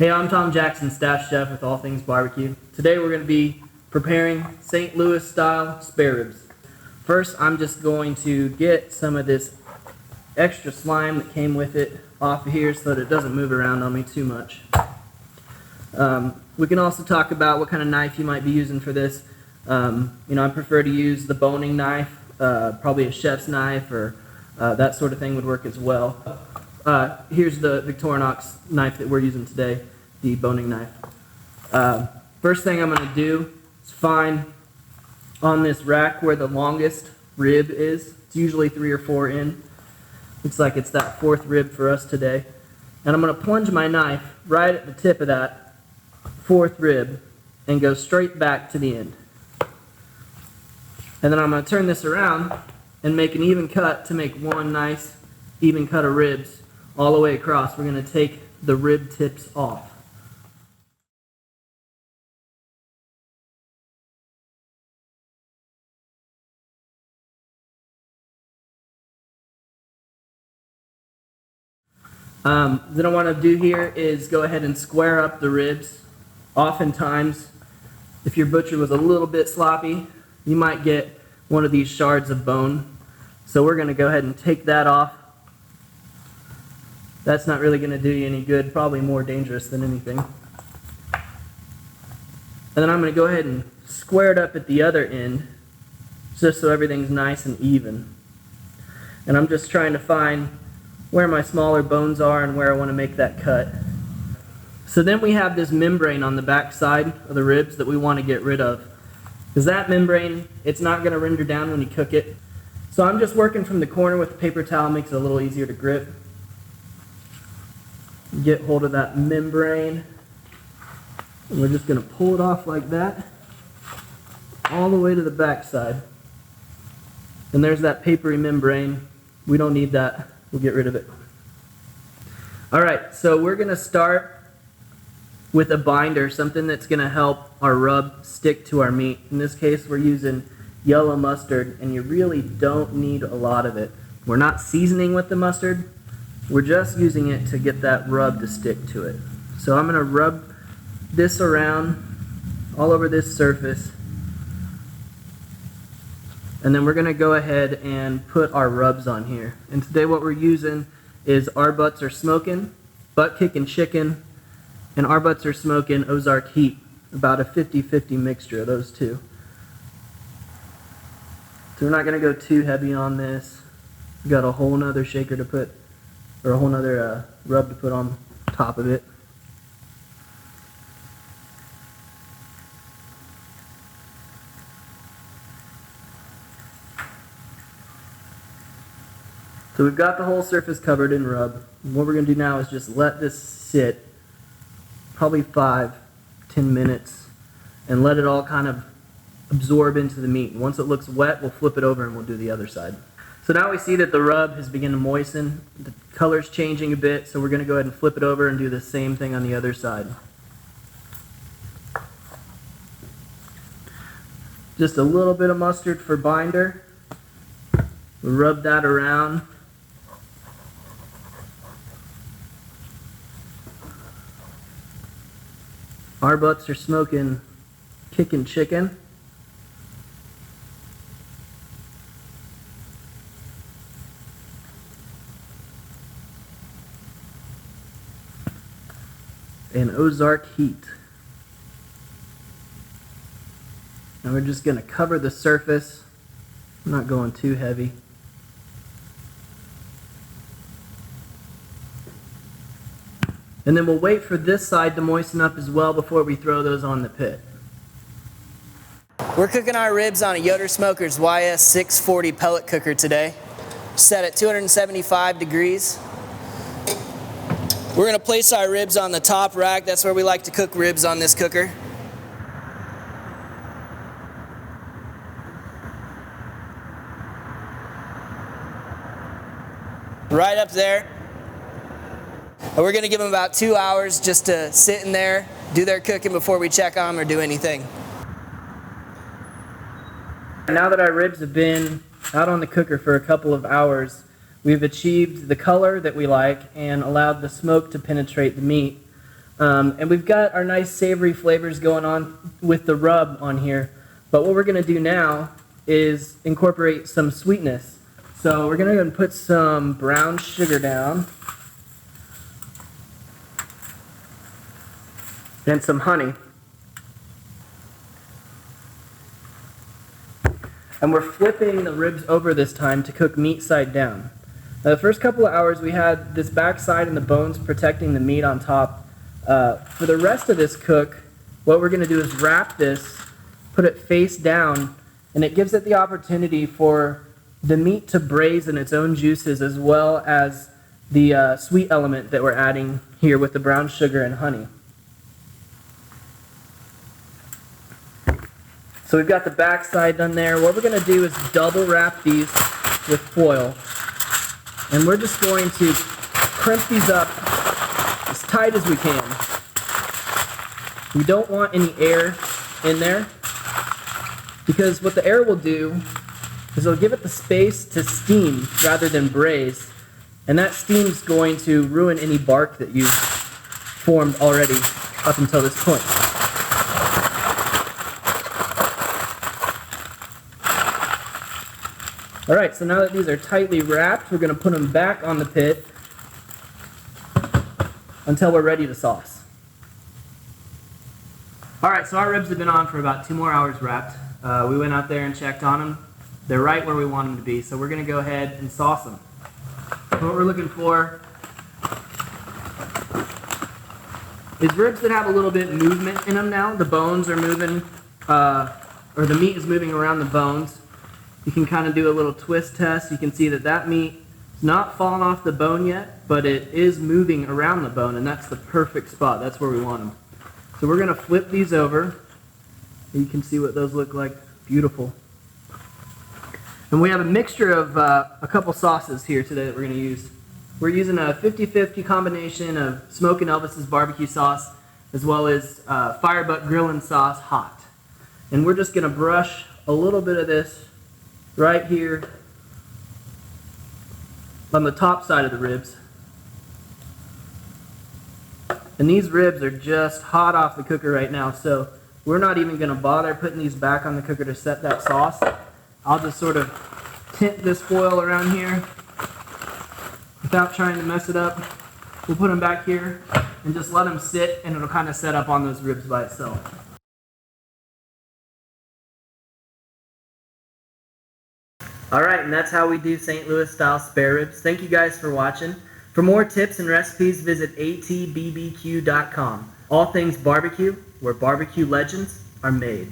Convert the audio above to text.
Hey, I'm Tom Jackson, staff chef with All Things Barbecue. Today we're going to be preparing St. Louis style spare ribs. First, I'm just going to get some of this extra slime that came with it off of here so that it doesn't move around on me too much. We can also talk about what kind of knife you might be using for this. I prefer to use the boning knife, probably a chef's knife or that sort of thing would work as well. Here's the Victorinox knife that we're using today, the boning knife. First thing I'm going to do is find on this rack where the longest rib is. It's usually 3 or 4 in. Looks like it's that 4th rib for us today. And I'm going to plunge my knife right at the tip of that 4th rib and go straight back to the end. And then I'm going to turn this around and make an even cut to make one nice even cut of ribs all the way across. We're going to take the rib tips off. What I want to do here is go ahead and square up the ribs. Oftentimes, if your butcher was a little bit sloppy, you might get one of these shards of bone. So we're going to go ahead and take that off. That's not really going to do you any good, probably more dangerous than anything. And then I'm going to go ahead and square it up at the other end, just so everything's nice and even. And I'm just trying to find where my smaller bones are and where I want to make that cut. So then we have this membrane on the back side of the ribs that we want to get rid of. Because that membrane, it's not going to render down when you cook it. So I'm just working from the corner with a paper towel, makes it a little easier to grip. Get hold of that membrane. And we're just going to pull it off like that, all the way to the back side. And there's that papery membrane. We don't need that. We'll get rid of it. Alright, so we're going to start with a binder, something that's going to help our rub stick to our meat. In this case, we're using yellow mustard, and you really don't need a lot of it. We're not seasoning with the mustard. We're just using it to get that rub to stick to it. So I'm going to rub this around all over this surface. And then we're going to go ahead and put our rubs on here. And today what we're using is Our Butts Are Smoking, Butt Kickin' Chicken, and Our Butts Are Smoking Ozark Heat. About a 50-50 mixture of those two. So we're not going to go too heavy on this. We've got a whole nother shaker to put, or a whole nother rub to put on top of it. So we've got the whole surface covered in rub. And what we're going to do now is just let this sit probably 5-10 minutes and let it all kind of absorb into the meat. And once it looks wet, we'll flip it over and we'll do the other side. So now we see that the rub has begun to moisten. The color's changing a bit, so we're going to go ahead and flip it over and do the same thing on the other side. Just a little bit of mustard for binder. We'll rub that around. Our Butts Are Smoking Kickin' Chicken. And Ozark Heat. Now we're just going to cover the surface. I'm not going too heavy. And then we'll wait for this side to moisten up as well before we throw those on the pit. We're cooking our ribs on a Yoder Smokers YS 640 pellet cooker today. Set at 275 degrees. We're going to place our ribs on the top rack. That's where we like to cook ribs on this cooker. Right up there. And we're going to give them about 2 hours just to sit in there, do their cooking before we check on them or do anything. Now that our ribs have been out on the cooker for a couple of hours, we've achieved the color that we like and allowed the smoke to penetrate the meat. And we've got our nice savory flavors going on with the rub on here. But what we're going to do now is incorporate some sweetness. So we're going to go and put some brown sugar down and some honey. And we're flipping the ribs over this time to cook meat side down. Now, the first couple of hours we had this back side and the bones protecting the meat on top. For the rest of this cook, what we're going to do is wrap this, put it face down, and it gives it the opportunity for the meat to braise in its own juices, as well as the sweet element that we're adding here with the brown sugar and honey. So we've got the back side done there. What we're going to do is double wrap these with foil. And we're just going to crimp these up as tight as we can. We don't want any air in there, because what the air will do is it'll give it the space to steam rather than braise. And that steam is going to ruin any bark that you've formed already up until this point. Alright, so now that these are tightly wrapped, we're going to put them back on the pit until we're ready to sauce. Alright, so our ribs have been on for about 2 more hours wrapped. We went out there and checked on them. They're right where we want them to be, so we're going to go ahead and sauce them. What we're looking for is ribs that have a little bit of movement in them now. The bones are moving, or the meat is moving around the bones. You can kind of do a little twist test. You can see that that meat is not falling off the bone yet, but it is moving around the bone, and that's the perfect spot. That's where we want them. So we're going to flip these over. You can see what those look like. Beautiful. And we have a mixture of a couple sauces here today that we're going to use. We're using a 50-50 combination of Smokin' Elvis's barbecue sauce as well as Firebutt Grillin' sauce hot. And we're just going to brush a little bit of this right here on the top side of the ribs. And these ribs are just hot off the cooker right now, so we're not even going to bother putting these back on the cooker to set that sauce. I'll just sort of tint this foil around here without trying to mess it up. We'll put them back here and just let them sit, and it'll kind of set up on those ribs by itself. Alright, and that's how we do St. Louis style spare ribs. Thank you guys for watching. For more tips and recipes, visit atbbq.com. All things barbecue, where barbecue legends are made.